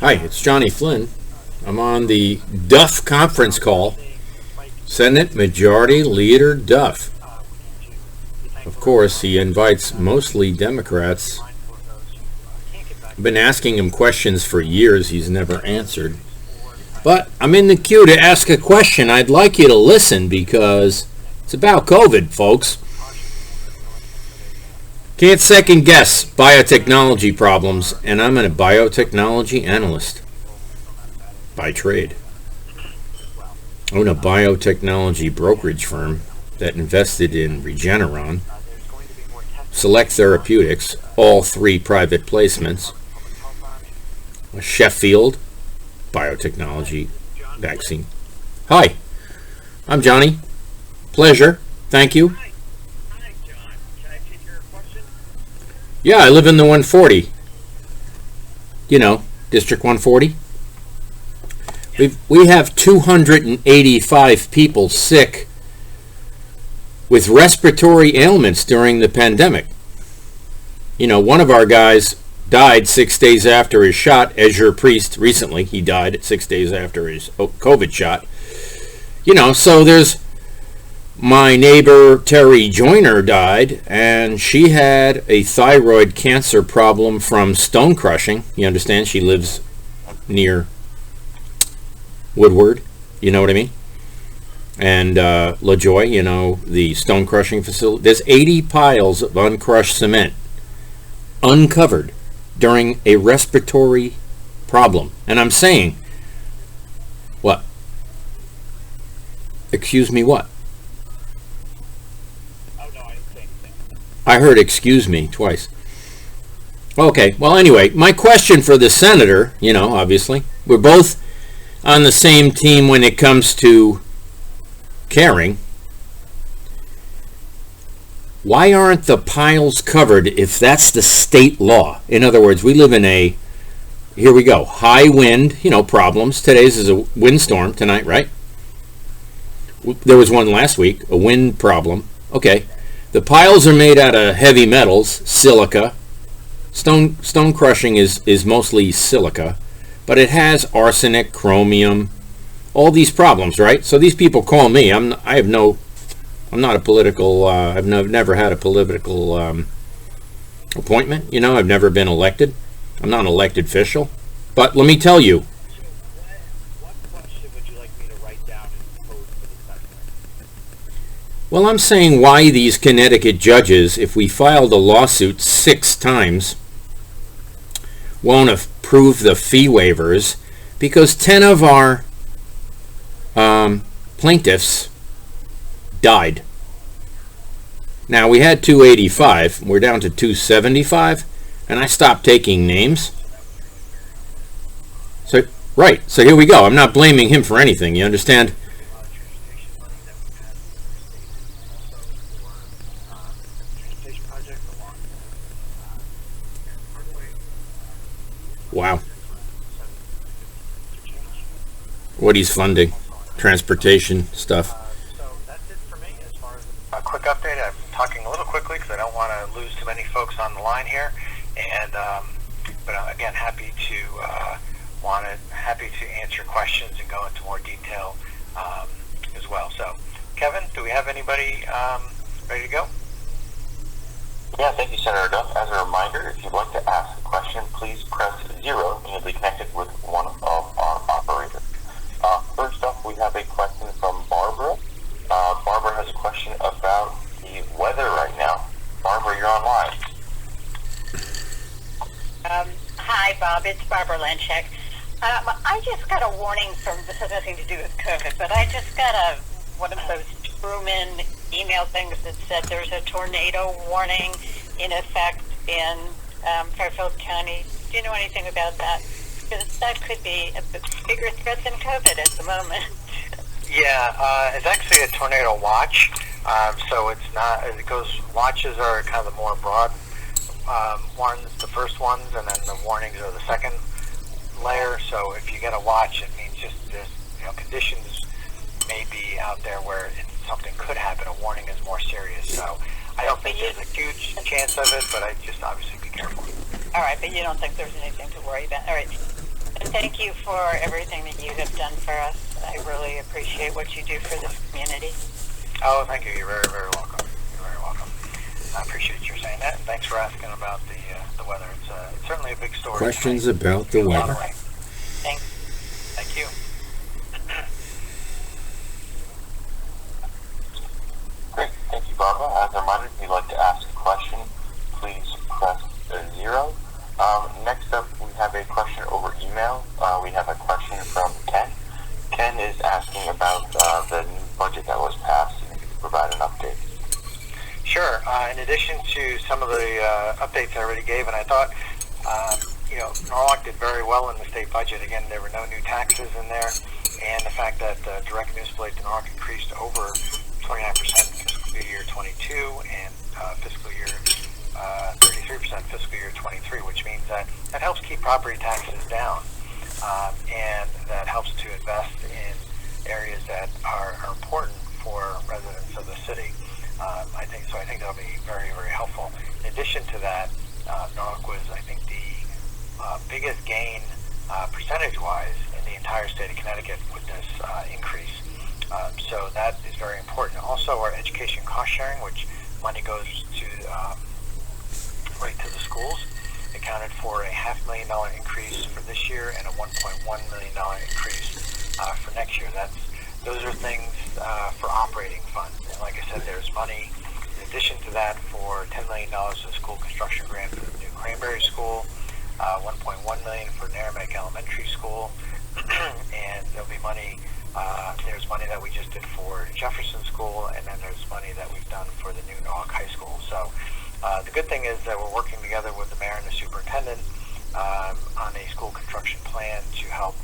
Hi, it's Johnny Flynn. I'm on the Duff conference call. Senate Majority Leader Duff. Of course, he invites mostly Democrats. I've been asking him questions for years he's never answered. But I'm in the queue to ask a question. I'd like you to listen because it's about COVID, folks. Can't second guess biotechnology problems, and I'm a biotechnology analyst by trade. I own a biotechnology brokerage firm that invested in Regeneron, Select Therapeutics, all 3 private placements, a Sheffield biotechnology vaccine. Hi, I'm Johnny. Pleasure. Thank you. Hi, John. Can I take your question? Yeah, I live in the 140. You know, District 140. We have 285 people sick with respiratory ailments during the pandemic. You know, one of our guys died 6 days after his shot. Ezra Priest, recently, he died 6 days after his COVID shot. You know, so there's my neighbor Terry Joyner died, and she had a thyroid cancer problem from stone crushing. You understand? She lives near Woodward, you know what I mean? And LaJoy, you know, the stone crushing facility. There's 80 piles of uncrushed cement uncovered during a respiratory problem. And I'm saying, what? Excuse me, what? Oh, no, I didn't say anything. I heard excuse me twice. Okay, well, anyway, my question for the senator, you know, obviously, we're both on the same team when it comes to caring. Why aren't the piles covered if that's the state law? In other words, we live in a, here we go, high wind, you know, problems. Today's is a windstorm tonight, right? There was one last week, a wind problem. Okay, the piles are made out of heavy metals, silica. Stone crushing is mostly silica, but it has arsenic, chromium, all these problems, right? So these people call me. I'm not a political. I've never had a political appointment. You know, I've never been elected. I'm not an elected official. But let me tell you. So what question would you like me to write down and pose for the second? Well, I'm saying why these Connecticut judges, if we filed a lawsuit 6 times, won't approve the fee waivers because 10 of our plaintiffs died. Now, we had 285. We're down to 275, and I stopped taking names. So, right. So here we go. I'm not blaming him for anything. You understand? Wow. What he's funding, transportation stuff. So that's it for me as far as a quick update. I'm talking a little quickly because I don't want to lose too many folks on the line here. And but again, happy to answer questions and go into more detail as well. So, Kevin, do we have anybody ready to go? Yeah, thank you, Senator Duff. As a reminder, if you'd like to ask a question, please press 0 and you'll be connected with one of our operators. First up, we have a question from Barbara. Barbara has a question about the weather right now. Barbara, you're online. Hi, Bob. It's Barbara Lenchek. I just got a warning from, this has nothing to do with COVID, but I just got one of those Truman email things that said there's a tornado warning in effect in Fairfield County. Do you know anything about that? Because that could be a bigger threat than COVID at the moment. Yeah, it's actually a tornado watch. So it's not, watches are kind of the more broad ones, the first ones, and then the warnings are the second layer. So if you get a watch, it means just there's, conditions may be out there where something could happen. A warning is more serious. So I don't think there's a huge chance of it, but I just obviously be careful. All right, but you don't think there's anything to worry about. All right. And thank you for everything that you have done for us. I really appreciate what you do for this community. Oh, thank you. You're very, very welcome. You're very welcome. I appreciate you saying that, and thanks for asking about the weather. It's certainly a big story. Questions about the weather? Thanks. Thank you. Great. Thank you, Barbara. As a reminder, if you'd like to ask a question, please press 0. Next up, we have a question over email. We have a question from Ken. Ken is asking about the new budget that was passed, and if you could provide an update. Sure. In addition to some of the updates I already gave, and I thought, Norwalk did very well in the state budget. Again, there were no new taxes in there, and the fact that direct municipal aid to Norwalk increased over 29% in fiscal year 22 and fiscal year 33% fiscal year 23, which means that helps keep property taxes down, and that helps to invest in areas that are important for residents of the city. I think that'll be very, very helpful. In addition to that, Norwalk was, I think, the biggest gain percentage-wise in the entire state of Connecticut with this increase. So that is very important. Also, our education cost sharing, which money goes to right to the schools, accounted for a $500,000 increase for this year and a $1.1 million increase for next year. Those are things for operating funds. And like I said, there's money in addition to that for $10 million to the school construction grant for the new Cranberry School, $1.1 million for Merrimack Elementary School, and there'll be money. There's money that we just did for Jefferson School, and then there's money that we've done for the new Norwalk High School. So the good thing is that we're working together with the mayor and the superintendent on a school construction plan to help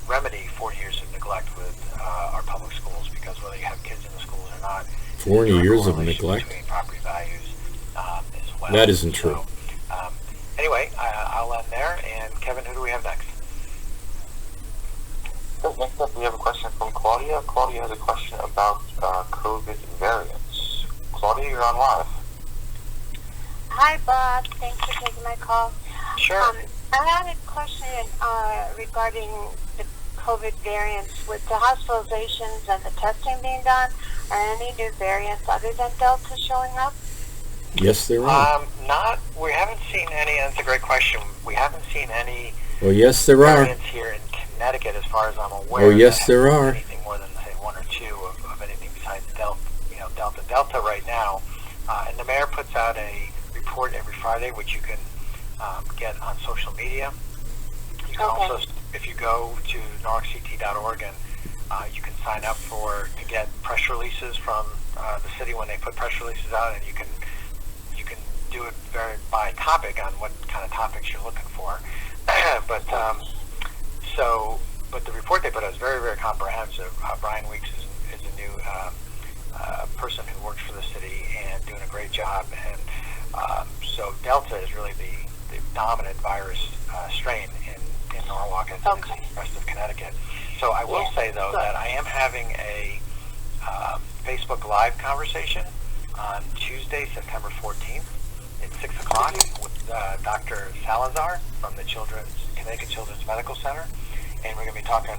remedy 40 years of neglect with our public schools, because whether you have kids in the schools or not, 40 years of neglect? Between property values as well. That isn't true. So, anyway, I'll end there. And Kevin, who do we have next? So next up, we have a question from Claudia. Claudia has a question about COVID variants. Claudia, you're on live. Hi, Bob. Thanks for taking my call. Sure. I had a question regarding the COVID variants. With the hospitalizations and the testing being done, are any new variants other than Delta showing up? Yes, there are. We haven't seen any. That's a great question. We haven't seen any. Well, yes, there are. Variants here in Connecticut, as far as I'm aware. Oh, yes, there are. Anything more than say one or two of anything besides Delta. Delta right now, and the mayor puts out a report every Friday, which you can get on social media. You can also, if you go to norwalkct.org, and you can sign up to get press releases from the city when they put press releases out, and you can do it by topic on what kind of topics you're looking for. But the report they put out is very, very comprehensive. Brian Weeks is a new person who works for the city and doing a great job. And so Delta is really the dominant virus strain in Norwalk and the rest of Connecticut. So I will say, though, that I am having a Facebook Live conversation on Tuesday, September 14th at 6 o'clock with Dr. Salazar from the Connecticut Children's Medical Center. And we're going to be talking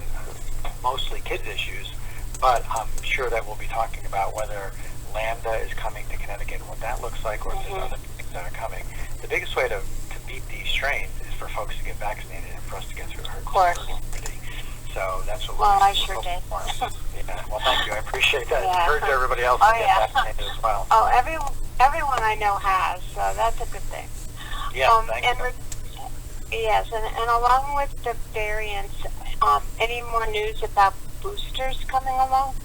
mostly kids issues, but I'm sure that we'll be talking about whether Lambda is coming to Connecticut and what that looks like, or if there's other things that are coming. The biggest way to beat these strains is for folks to get vaccinated and for us to get through the herd immunity. So that's what I sure did. Well, thank you. I appreciate that. Yeah. Encourage everybody else to get vaccinated as well. Oh, everyone I know has, so that's a good thing. Yeah, thank you. Yes, and along with the variants, any more news about boosters coming along?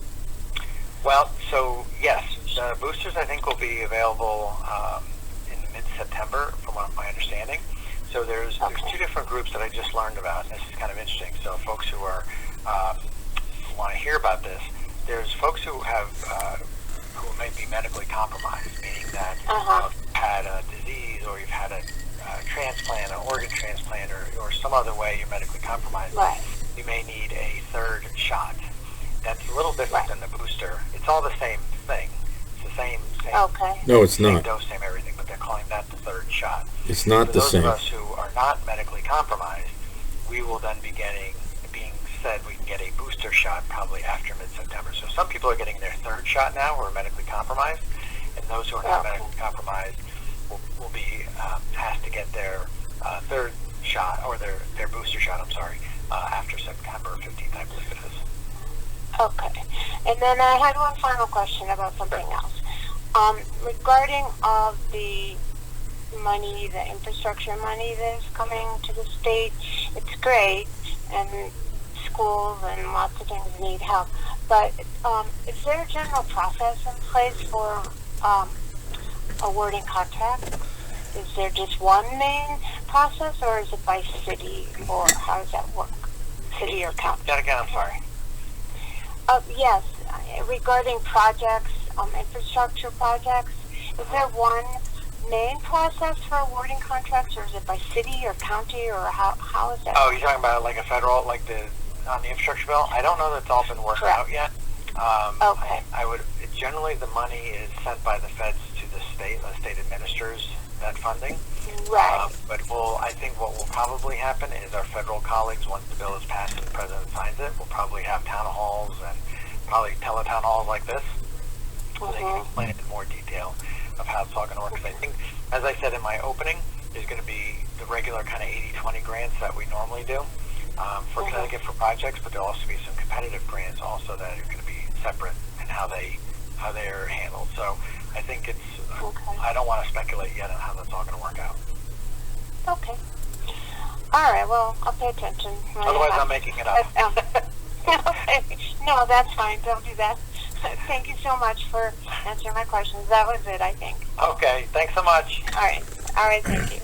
Well, so yes, the boosters I think will be available in mid-September, from my understanding. So there's two different groups that I just learned about, and this is kind of interesting. So folks who are who want to hear about this, there's folks who have who may be medically compromised, meaning that you've had a disease or you've had a transplant, an organ transplant, or some other way you're medically compromised. Right. You may need a third shot. That's a little different than the booster. It's all the same thing. It's the same No, it's same not. dose, same everything, but they're calling that the third shot. It's not For the those same. of us who are not medically compromised, we will then be being said we can get a booster shot probably after mid-September. So some people are getting their third shot now who are medically compromised, and those who are not medically compromised will be asked to get their third shot, or their booster shot, after September 15th, I believe it is. Okay. And then I had one final question about something else. Regarding of the money, the infrastructure money that's coming to the state, it's great, and schools and lots of things need help. But is there a general process in place for awarding contracts? Is there just one main process, or is it by city, or how does that work? City or county? That again, I'm sorry. Yes, regarding projects, infrastructure projects, is there one main process for awarding contracts, or is it by city or county, or how is that? Oh, you're talking about like a federal, like on the infrastructure bill? I don't know that's all been worked out yet. Okay. I would generally, the money is sent by the feds to the state administers that funding. Right. But I think what will probably happen is our federal colleagues, once the bill is passed and the president signs it, will probably have town halls and probably teletown halls like this, so they can explain it in more detail of how it's all going to work. Because I think, as I said in my opening, there's going to be the regular kind of 80-20 grants that we normally do for Connecticut for projects, but there'll also be some competitive grants also that are going to be separate in how they're handled. So I think it's. I don't want to speculate yet on how that's all going to work out. Okay. All right. Well, I'll pay attention. Otherwise, I'm making it up. Okay. No, that's fine. Don't do that. Thank you so much for answering my questions. That was it, I think. Okay. Thanks so much. All right. Thank you.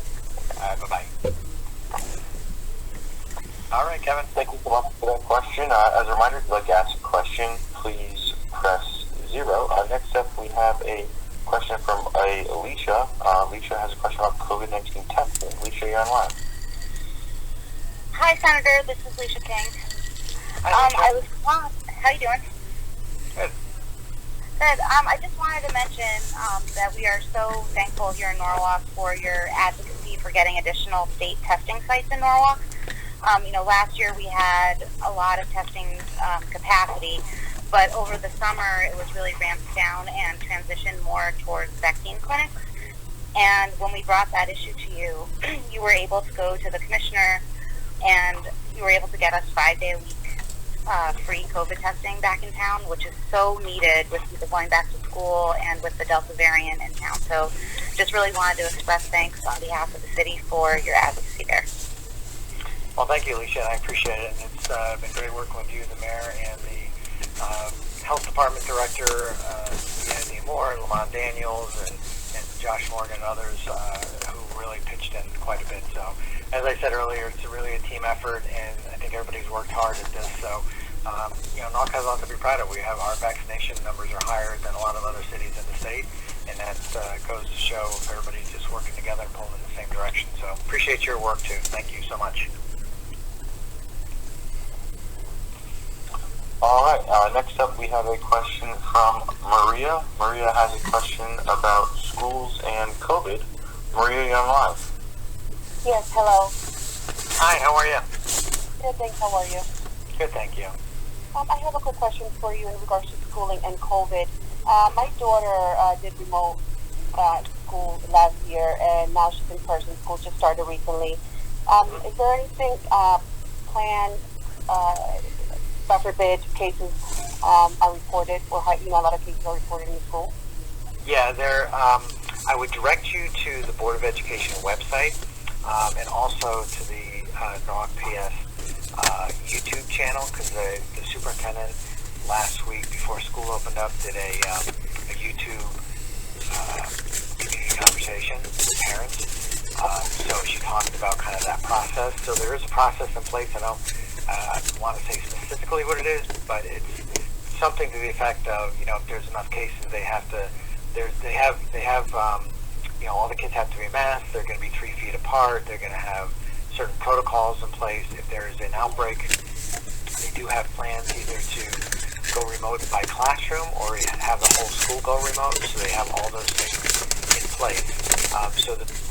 All right. Bye-bye. All right, Kevin. Thank you so much for that question. As a reminder, if you'd like to ask a question, please press 0. Next up, we have a question from Alicia. Alicia has a question about COVID-19 testing. Alicia, you're online. Hi, Senator. This is Alicia King. Hi, how you doing? Good. Good. I just wanted to mention that we are so thankful here in Norwalk for your advocacy for getting additional state testing sites in Norwalk. Last year we had a lot of testing capacity, but over the summer it was really ramped down and transitioned more towards vaccine clinics. And when we brought that issue to you, you were able to go to the commissioner and you were able to get us 5-day-a-week free COVID testing back in town, which is so needed with people going back to school and with the Delta variant in town. So just really wanted to express thanks on behalf of the city for your advocacy there. Well, thank you, Alicia, and I appreciate it. And it's been great working with you, the mayor, and the health department director, Andy Moore, and Lamont Daniels, and Josh Morgan, and others who really pitched in quite a bit. So, as I said earlier, it's really a team effort, and I think everybody's worked hard at this. So, Norwalk has a lot to be proud of. We have our vaccination numbers are higher than a lot of other cities in the state, and that goes to show everybody's just working together and pulling in the same direction. So, appreciate your work, too. Thank you so much. All right. Next up, we have a question from Maria. Maria has a question about schools and COVID. Maria, you're on live. Yes, hello. Hi, how are you? Good, thanks. How are you? Good, thank you. I have a quick question for you in regards to schooling and COVID. My daughter did remote school last year, and now she's in person. School just started recently. Is there anything planned, God forbid, cases are reported, or a lot of cases are reported in the school? Yeah, I would direct you to the Board of Education website and also to the Norwalk PS YouTube channel, because the superintendent last week before school opened up did a YouTube community conversation with parents. So she talked about kind of that process. So there is a process in place. I don't want to say specifically what it is, but it's something to the effect of, if there's enough cases, they have all the kids have to be masked. They're going to be 3 feet apart. They're going to have certain protocols in place. If there is an outbreak, they do have plans either to go remote by classroom or have the whole school go remote. So they have all those things in place.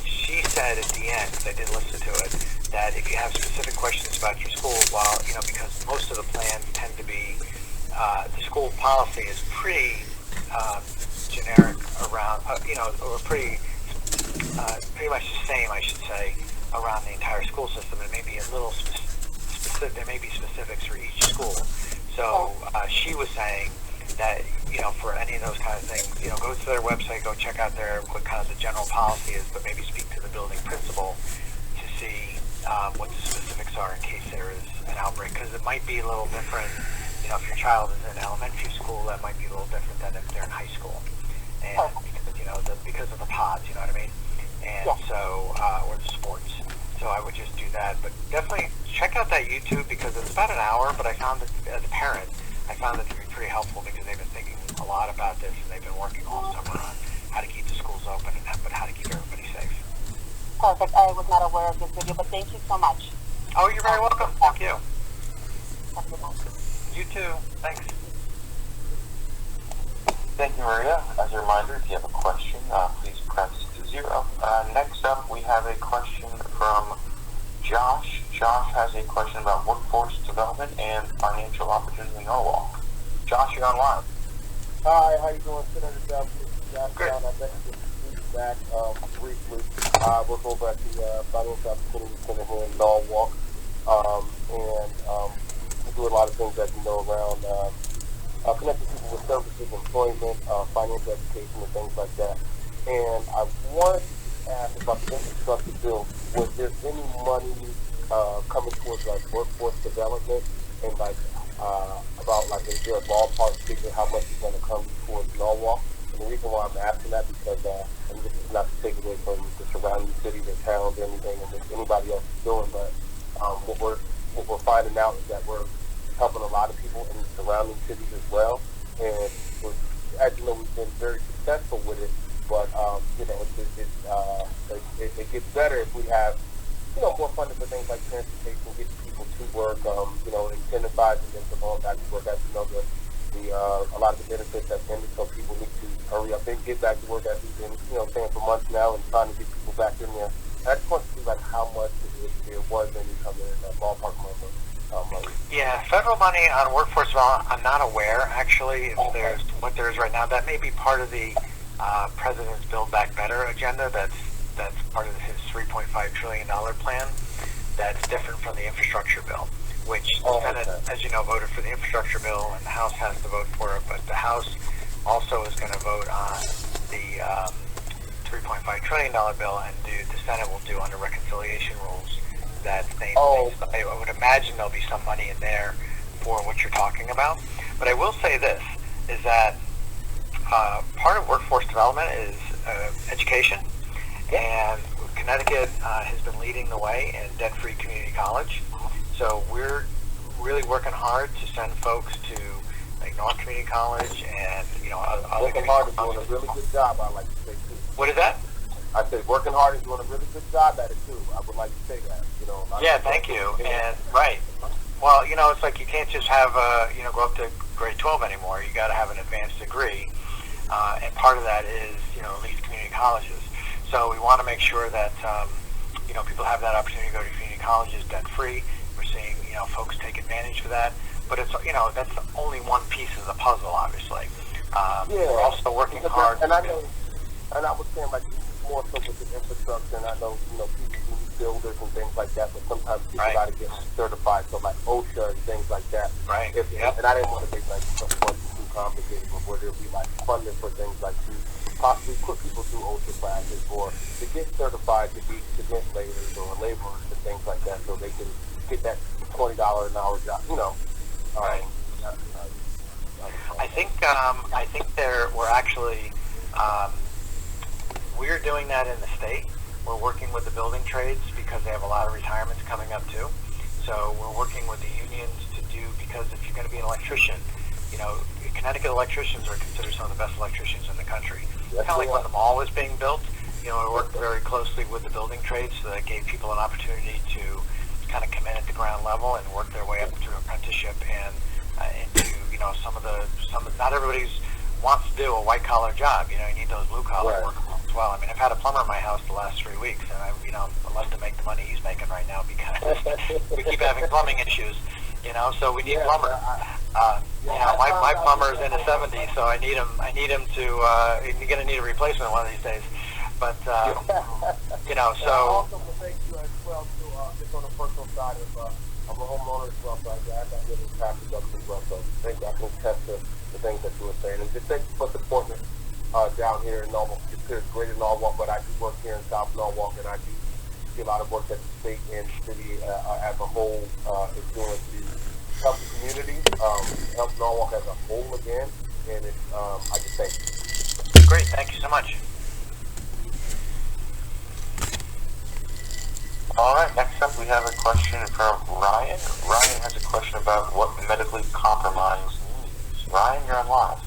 She said at the end, because I did listen to it, that if you have specific questions about your school, while, because most of the plans tend to be, the school policy is pretty generic around, or pretty much the same, I should say, around the entire school system. It may be a little specific, there may be specifics for each school. So she was saying that, for any of those kind of things, go to their website, go check out what kind of the general policy is, but maybe speak to the building principal to see what the specifics are in case there is an outbreak, because it might be a little different. If your child is in elementary school, that might be a little different than if they're in high school, and because of the pods, you know what I mean, and so or the sports. So I would just do that, but definitely check out that YouTube, because it's about an hour. But I found that as a parent, I found it to be pretty helpful, because they've been thinking a lot about this, and they've been working all summer on how to keep the schools open and how to keep everybody safe. Perfect. I was not aware of this video, but thank you so much. Oh, you're very welcome. Thank you. Have a good night. You too. Thanks. Thank you, Maria. As a reminder, if you have a question, please press 0. Next up, we have a question from Josh. Josh has a question about workforce development and financial opportunity in Norwalk. Josh, you're on live. Hi, how you doing, Senator Duff? Good. I'd like to speak back briefly. I work over at the Financial Opportunity Center here in Norwalk, and we do a lot of things, as you know, around connecting people with services, employment, financial education, and things like that. And I wanted to ask about the infrastructure bill. Was there any money coming towards like workforce development, and about like is there a ballpark figure how much is going to come towards Norwalk? And the reason why I'm asking that because and this is not to take away from the surrounding cities or towns or anything and what anybody else is doing, but what we're finding out is that we're helping a lot of people in the surrounding cities as well. And as you know, we've been very successful with it. But it gets better if we have more funding for things like transportation, getting people to work, incentivizing them to go back to work. As you know, a lot of the benefits have ended, so people need to hurry up and get back to work, as we've been saying for months now, and trying to get people back in there. I just want to see how much there was any coming in that ballpark money. Yeah, federal money on workforce development, I'm not aware actually if there's what there is right now. That may be part of the President's Build Back Better agenda. That's part of his $3.5 trillion plan. That's different from the infrastructure bill, which the Senate, as you know, voted for the infrastructure bill, and the House has to vote for it. But the House also is going to vote on the $3.5 trillion bill, and the Senate will do under reconciliation rules that they. I would imagine there'll be some money in there for what you're talking about. But I will say this, is that part of workforce development is education, and Connecticut has been leading the way in debt-free community college. So we're really working hard to send folks to like North Community College and other working hard is doing a really good job. I like to say too. What is that? I said working hard is doing a really good job at it too. I would like to say that. Yeah, thank you. And right. Well, it's like you can't just have go up to grade 12 anymore. You got to have an advanced degree. And part of that is, at least community colleges. So we want to make sure that, people have that opportunity to go to community colleges debt-free. We're seeing, folks take advantage of that. But it's, that's only one piece of the puzzle, obviously. We're also working hard. And I know, and I was saying more so with the infrastructure, and I know, people need builders and things like that, but sometimes people got to get certified, so like OSHA and things like that. Right. And I didn't want to make something too complicated, but where there'll be funding for things like to possibly put people through OSHA classes or to get certified to be cement layers or laborers and things like that, so they can get that $20 an hour job. Right. I think we're actually we're doing that in the state. We're working with the building trades because they have a lot of retirements coming up too. So we're working with the unions to do, because if you're going to be an electrician, Connecticut electricians are considered some of the best electricians in the country. Kind of like when the mall was being built, we worked very closely with the building trades, so that gave people an opportunity to kind of come in at the ground level and work their way up through apprenticeship and into, not everybody wants to do a white collar job. You need those blue collar workers as well. I mean, I've had a plumber in my house the last 3 weeks, and I'd love to make the money he's making right now because know, so we need plumbers. You know, my plumber's in his 70s, so I need him to. You're going to need a replacement one of these days. But you know, so. Also, thank you as well to just on the personal side of I'm a homeowner as well, so I got really passionate about it as well. So thank you. I can attest to the things that you were saying, and just thank you for supporting us down here in Norwalk. It's greater Norwalk, but I do work here in South Norwalk, and I do see a lot of work that the state and city as a whole is doing to help the community, help Norwalk as a whole again, and it's, I just thank you. Great, thank you so much. All right, next up we have a question from Ryan. Ryan has a question about what medically compromised means. Ryan, you're on live.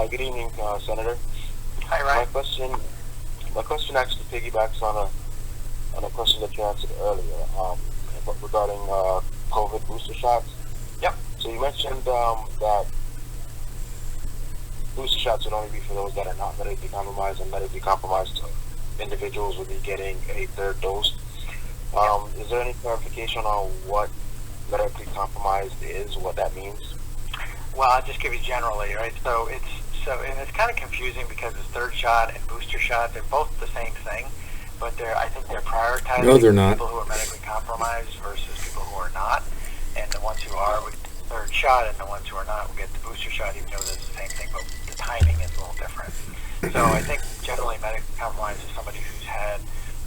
Good evening, Senator. Hi, Ryan. My question actually piggybacks on a question that you answered earlier regarding COVID booster shots. Yep. So you mentioned that booster shots would only be for those that are not medically compromised, and medically compromised individuals would be getting a third dose. Is there any clarification on what medically compromised is, what that means? Well, I'll just give you generally, right? So it's kind of confusing because it's third shot and booster shot. They're both the same thing, but I think they're prioritizing No, they're not. people who are medically compromised versus people who are not. And the ones who are would get the third shot, and the ones who are not will get the booster shot, even though they're the same thing, but the timing is a little different. So I think generally medically compromised is somebody who's had,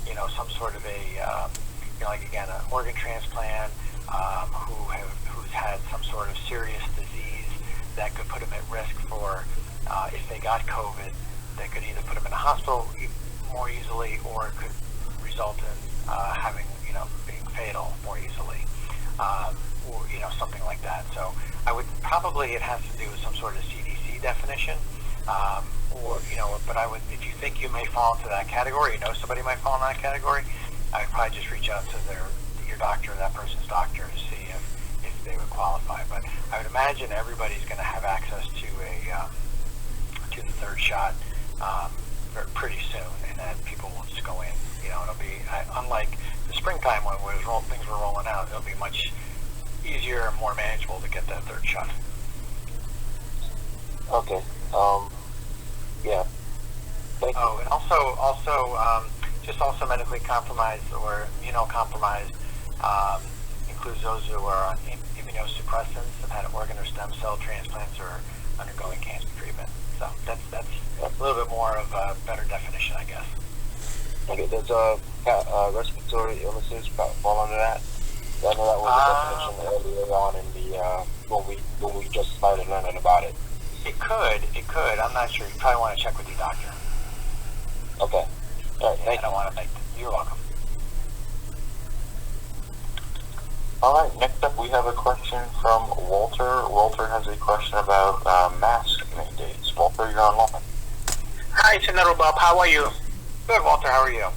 you know, some sort of a, you know, like again, an organ transplant, who's had some sort of serious disease that could put them at risk for, if they got COVID, that could either put them in a hospital more easily, or it could result in having, you know, being fatal more easily, or, you know, something like that. So I would probably, it has to do with some sort of CDC definition. Or, you know, but I would, if you think you may fall into that category, you know somebody might fall in that category, I would probably just reach out to your doctor, that person's doctor, to see if they would qualify. But I would imagine everybody's going to have access to to the third shot pretty soon, and then people will just go in. You know, it'll be unlike the springtime when things were rolling out. It'll be much easier and more manageable to get that third shot. Okay. Yeah. Thank you. Oh, and also medically compromised or immunocompromised includes those who are on immunosuppressants, have had organ or stem cell transplants, or undergoing cancer treatment. So that's a little bit more of a better definition, I guess. Okay, does respiratory illnesses fall under that? I know that was a definition earlier on in the when we just started learning about it. It could. I'm not sure. You probably want to check with your doctor. Okay. All right. Thank you. I don't want to make. You're welcome. All right, next up we have a question from Walter. Walter has a question about mask mandates. Walter, you're online. Hi, Senator Bob. How are you? Good, Walter. How are you?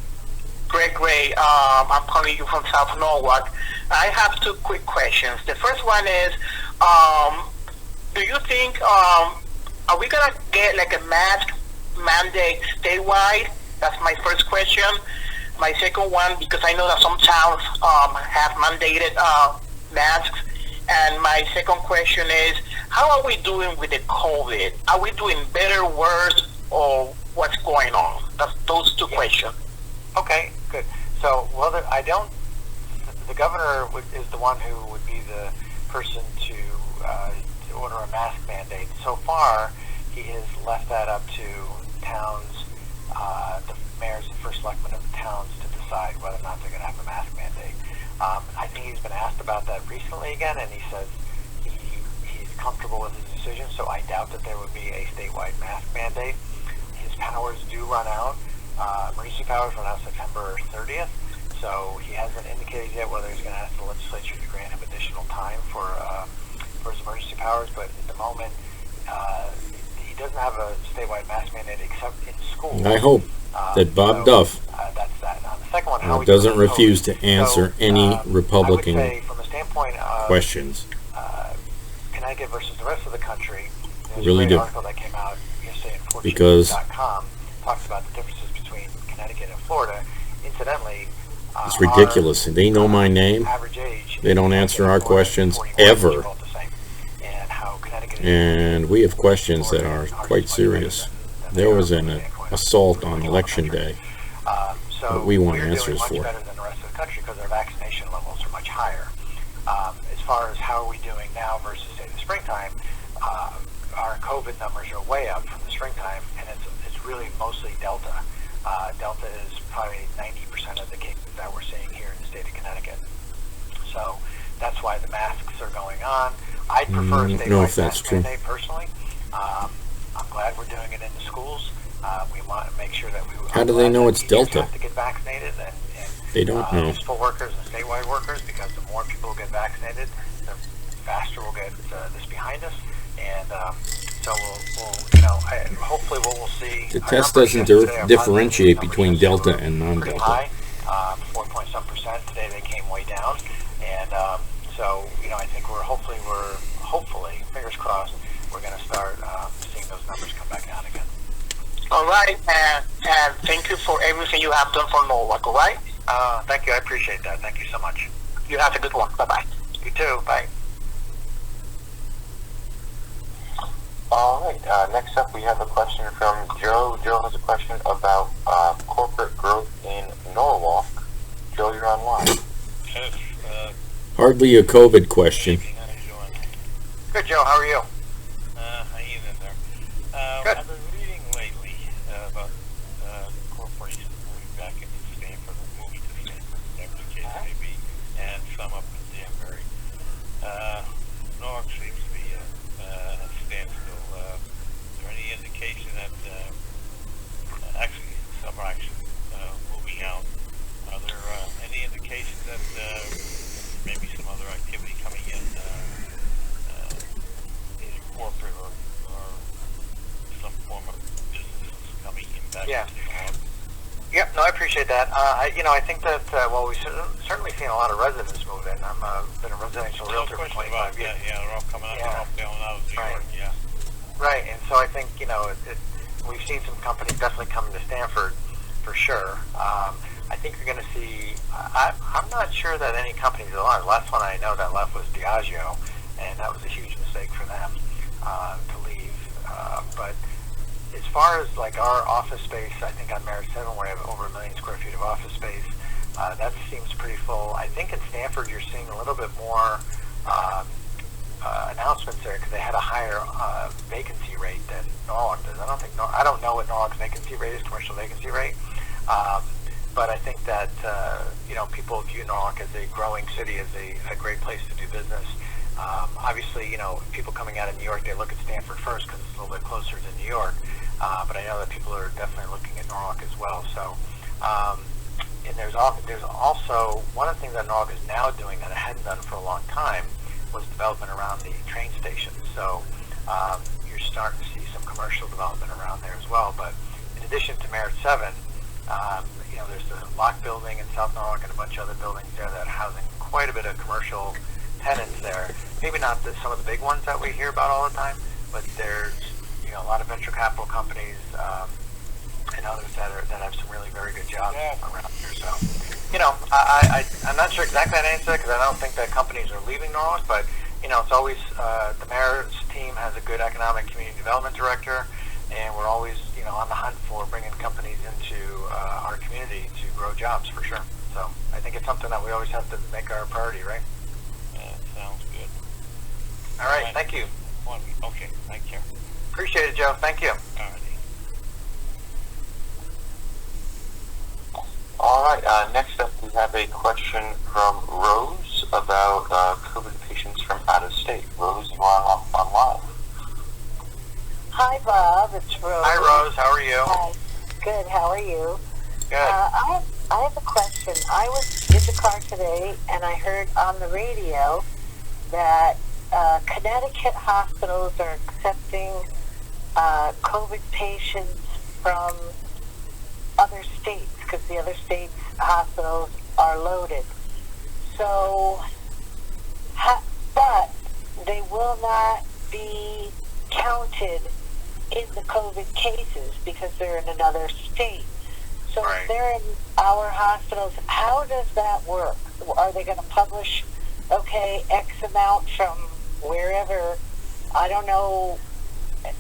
Great. I'm calling you from South Norwalk. I have two quick questions. The first one is, do you think, are we going to get like a mask mandate statewide? That's my first question. My second one, because I know that some towns have mandated masks. And my second question is, how are we doing with the COVID? Are we doing better, worse, or what's going on? That's those two questions. Okay, good. So, well, the governor is the one who would be the person to order a mask mandate. So far, he has left that up to towns, the mayors and first selectmen of the towns to decide whether or not they're going to have a mask mandate. I think he's been asked about that recently again, and he says he's comfortable with his decision, so I doubt that there would be a statewide mask mandate. His powers do run out. Emergency powers run out September 30th, so he hasn't indicated yet whether he's going to ask the legislature to grant him additional time for his emergency powers, but at the moment, he doesn't have a statewide mask mandate except in schools. I hope that Bob Duff that's that. The second one, doesn't refuse to answer any Republican I would say, from a standpoint of, questions. Connecticut versus the rest of the country, there's Really a do. great article that came out yesterday in Because Fortune.com talks about the differences between Connecticut and Florida. Incidentally, it's ridiculous. They know my name. Average age They don't answer our questions ever. And we have questions that are quite serious. There was an assault on election day that we want answers for. Better than the rest of the country because our vaccination levels are much higher. As far as how are we doing now versus say the springtime, our COVID numbers are way up from the springtime, and it's really mostly Delta. Delta is probably 90% of the cases that we're seeing here in the state of Connecticut. So that's why the masks are going on. I prefer a statewide mask mandate personally. I'm glad we're doing it in the schools. We want to make sure that we. How do they know it's Delta? Have to get vaccinated, and they don't know. Municipal workers and statewide workers, because the more people get vaccinated, the faster we'll get this behind us. And so hopefully what we'll see. The test doesn't differentiate between Delta and non-Delta. High, 4-point-some%. Today they came way down, and so I think we're hopefully, fingers crossed, we're going to start seeing those numbers come back down again. All right, and thank you for everything you have done for Norwalk, all right? Thank you, I appreciate that. Thank you so much. You have a good one. Bye-bye. You too, bye. All right, next up we have a question from Joe. Joe has a question about corporate growth in Norwalk. Joe, you're online. Hardly a COVID question. Good, Joe. How are you? How you in there? Good. I've been reading lately about corporations moving back into Stanford, or moving to Stanford, whatever the case may be, and some up in Danbury. Norwalk seems to be a standstill. Is there any indication that actually some are actually moving out? Are there any indications that maybe some other activity coming in, either corporate or some form of business coming in back? Yeah. Yep. No, I appreciate that. I think that we've certainly seen a lot of residents move in. I've been a residential realtor for 25 years. Yeah, they're all coming out. They're all bailing out of New York. Yeah. Right, and so I think we've seen some companies definitely coming to Stanford for sure. I think you're going to see. I'm not sure that any companies are left. The last one I know that left was Diageo, and that was a huge mistake for them to leave. But as far as like our office space, I think on Merit 7 we have over 1 million square feet of office space. That seems pretty full. I think in Stanford you're seeing a little bit more announcements there because they had a higher vacancy rate than Norwalk does. I don't know what Norwalk's vacancy rate is, commercial vacancy rate. But I think that people view Norwalk as a growing city, as a great place to do business. Obviously, people coming out of New York, they look at Stanford first because it's a little bit closer to New York. But I know that people are definitely looking at Norwalk as well. So, and there's also one of the things that Norwalk is now doing that it hadn't done for a long time was development around the train station. So you're starting to see some commercial development around there as well. But in addition to Merit 7, there's the Lock building in South Norwalk and a bunch of other buildings there that are housing quite a bit of commercial tenants there. Maybe not some of the big ones that we hear about all the time, but there's a lot of venture capital companies and others that have some really very good jobs around here. So, I'm not sure exactly how to answer that because I don't think that companies are leaving Norwalk, but it's always the mayor's team has a good economic community development director, and we're always on the hunt for bringing companies into our community to grow jobs for sure. So I think it's something that we always have to make our priority, right? Sounds good. All right, thank you. Okay, thank you. Appreciate it, Joe. Thank you. All right, next up we have a question from Rose about COVID patients from out of state. Rose, you are on live. Hi, Bob. It's Rose. Hi, Rose. How are you? Hi. Good. How are you? Good. I have a question. I was in the car today, and I heard on the radio that Connecticut hospitals are accepting COVID patients from other states because the other states' hospitals are loaded. So, but they will not be counted in the COVID cases because they're in another state. So if they're in our hospitals, how does that work? Are they going to publish okay, X amount from wherever, I don't know,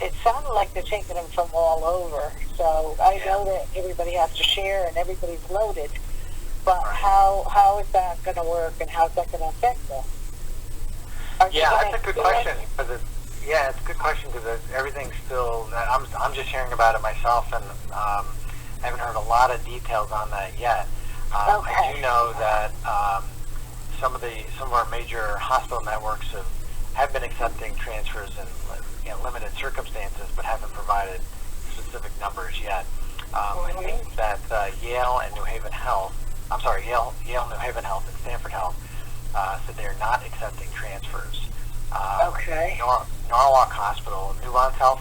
it sounded like they're taking them from all over. So I know that everybody has to share and everybody's loaded, but how is that going to work and how's that going to affect them? Yeah, that's a good question. It's a good question because everything's still. I'm just hearing about it myself, and I haven't heard a lot of details on that yet. I do know that some of our major hospital networks have been accepting transfers in limited circumstances, but haven't provided specific numbers yet. I think that Yale, New Haven Health, New Haven Health, and Stanford Health said they're not accepting transfers. Norwalk Hospital, Nuance Health,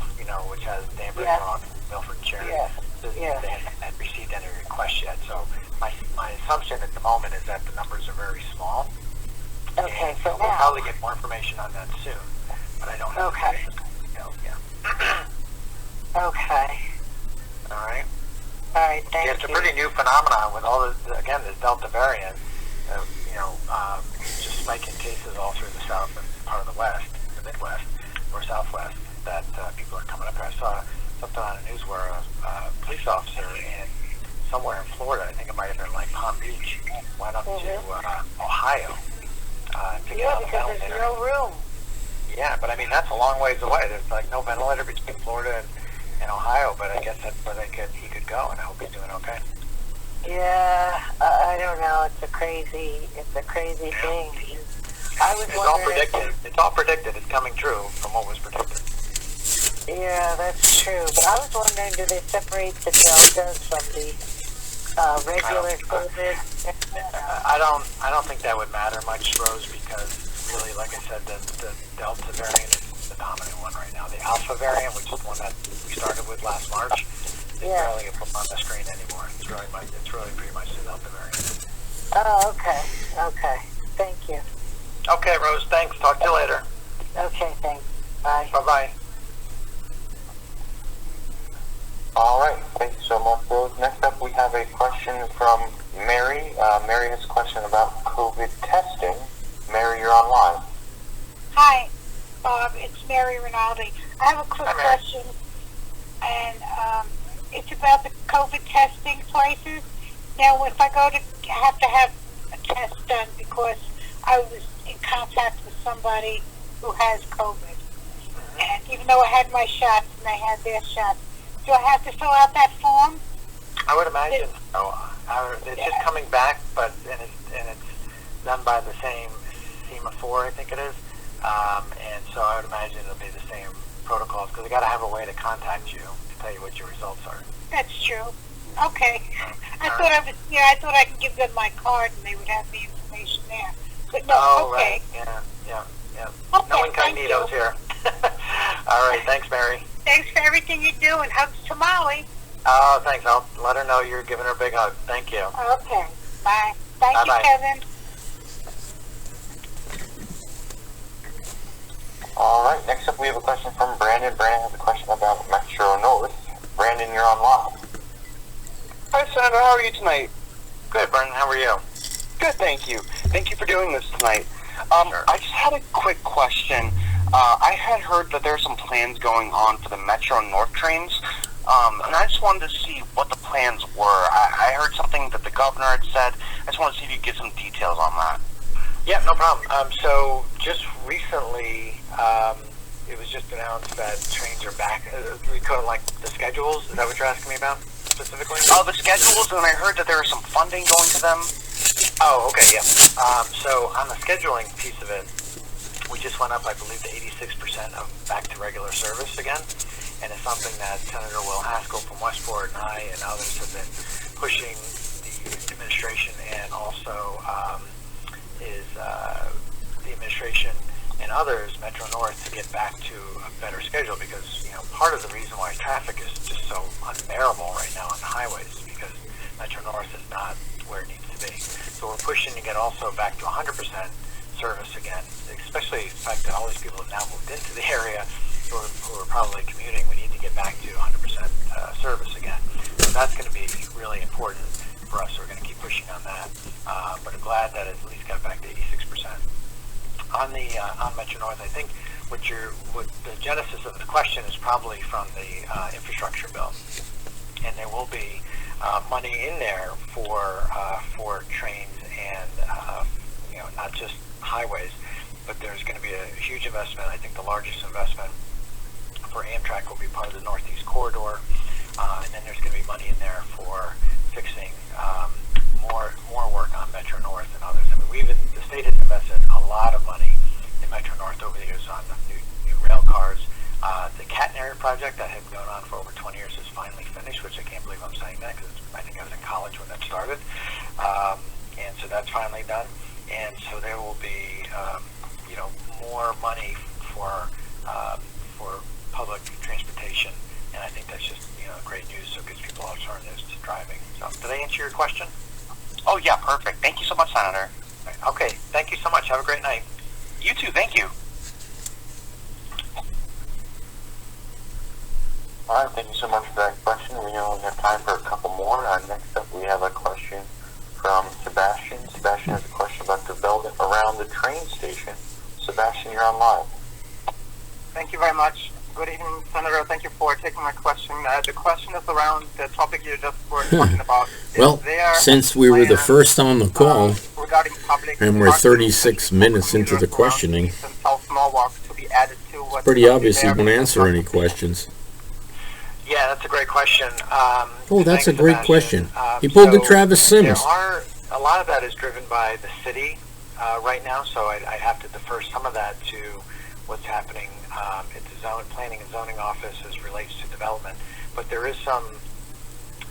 which has Danbury, Norwalk, Milford, and Sharon, they haven't received any requests yet. So my assumption at the moment is that the numbers are very small. Okay, so we'll probably get more information on that soon, but I don't know. Okay. Okay. All right. All right, thank you. It's a pretty new phenomenon with all this Delta variant, just spiking cases all through the south and part of the west, the Midwest, or Southwest, that people are coming up here. I saw something on the news where a police officer somewhere in Florida, I think it might have been like Palm Beach, went up to Ohio to get on the because ventilator. there's no room. Yeah, but I mean, that's a long ways away. There's like no ventilator between Florida and Ohio, but I guess that's where he could go, and I hope he's doing okay. Yeah, I don't know. It's a crazy thing. It's all predicted. It's coming true from what was predicted. Yeah, that's true. But I was wondering, do they separate the deltas from the regular COVID? I don't think that would matter much, Rose, because really, like I said, the Delta variant is the dominant one right now. The Alpha variant, which is the one that we started with last March, is barely on the screen anymore. It's really pretty much the Delta variant. Oh, okay. Thank you. Okay, Rose, thanks. Talk to you later. Okay, thanks. Bye. Bye-bye. All right, thank you so much, Rose. Next up, we have a question from Mary. Mary has a question about COVID testing. Mary, you're online. Hi, Bob. It's Mary Rinaldi. I have a quick question, and it's about the COVID testing places. Now, if I go to have a test done because I was in contact with somebody who has COVID, and even though I had my shots and they had their shots, do I have to fill out that form? I would imagine so. It's just coming back, but it's done by the same SEMA-4, I think it is, and so I would imagine it'll be the same protocols because they got to have a way to contact you to tell you what your results are. That's true. Okay. I thought I could give them my card and they would have the information there. But no, okay. Right. Yeah. Okay, no incognitos here. All right, thanks, Mary. Thanks for everything you do, and hugs to Molly. Oh, thanks. I'll let her know you're giving her a big hug. Thank you. Okay. Bye. Thank Bye-bye. you, Kevin. All right, next up we have a question from Brandon. Brandon has a question about Metro North. Brandon, you're on live. Hi, Senator. How are you tonight? Good, Brandon. How are you? Good, thank you. Thank you for doing this tonight. Sure. I just had a quick question. I had heard that there are some plans going on for the Metro North trains, and I just wanted to see what the plans were. I heard something that the governor had said. I just wanted to see if you could get some details on that. Yeah, no problem. So just recently, it was just announced that trains are back. We call it like the schedules. Is that what you're asking me about specifically? Oh, the schedules, and I heard that there was some funding going to them. Oh, okay, yeah. So on the scheduling piece of it, we just went up, I believe, to 86% of back to regular service again. And it's something that Senator Will Haskell from Westport and I and others have been pushing the administration and also the administration and others, Metro North, to get back to a better schedule because, part of the reason why traffic is just so unbearable right now on the highways is because Metro North is not where it needs to be. So we're pushing to get also back to 100% service again, especially the fact that all these people have now moved into the area who are probably commuting. We need to get back to 100% service again. So that's going to be really important for us. So we're going to keep pushing on that. But I'm glad that it at least got back to 86%. on Metro North, I think what the genesis of the question is probably from the infrastructure bill, and there will be money in there for trains and not just highways, but there's going to be a huge investment. I think the largest investment for Amtrak will be part of the Northeast Corridor, and then there's going to be money in there for fixing more work on Metro North and others. I mean, the state has invested a lot of money in Metro North over the years on new rail cars. The catenary project that had been going on for over 20 years is finally finished, which I can't believe I'm saying that because I think I was in college when that started. And so that's finally done. And so there will be, more money for public transportation. And I think that's just, great news. So it gives people alternatives to driving. So did I answer your question? Oh, yeah, perfect. Thank you so much, Senator. Okay, thank you so much. Have a great night. You too, thank you. All right, thank you so much for that question. We only have time for a couple more. Next up, we have a question from Sebastian. Sebastian has a question about development around the train station. Sebastian, you're on live. Thank you very much. Good evening, Senator. Thank you for taking my question. The question is around the topic you just were talking about. Well, since we were the first on the call, regarding public and we're 36 minutes into the questioning, South Norwalk to be added to it's pretty obvious you won't answer any questions. Yeah, that's a great question. That's a great question. He pulled the Travis Sims. A lot of that is driven by the city right now, so I have to defer some of that to what's happening at the planning and zoning office as relates to development. But there is some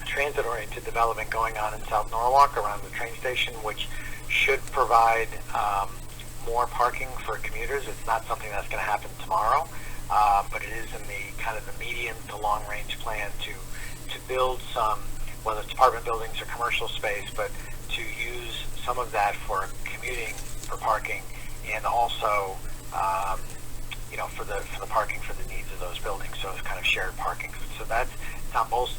transit-oriented development going on in South Norwalk around the train station, which should provide more parking for commuters. It's not something that's going to happen tomorrow, but it is in the kind of the medium to long-range plan to build some, whether it's apartment buildings or commercial space, but to use some of that for commuting, for parking, and also for the parking for the needs of those buildings. So it's kind of shared parking. So that's on both.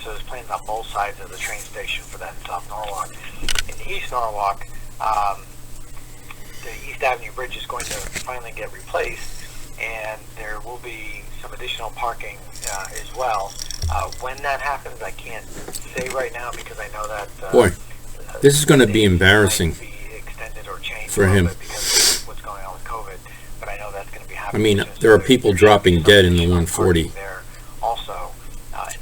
So there's plans on both sides of the train station for that in South Norwalk. In the East Norwalk, the East Avenue Bridge is going to finally get replaced, and there will be some additional parking as well. When that happens, I can't say right now because I know that. Boy, this is going to be embarrassing for him. Because of what's going on with COVID, but I know that's going to be happening. I mean, there are people dropping dead in the 140,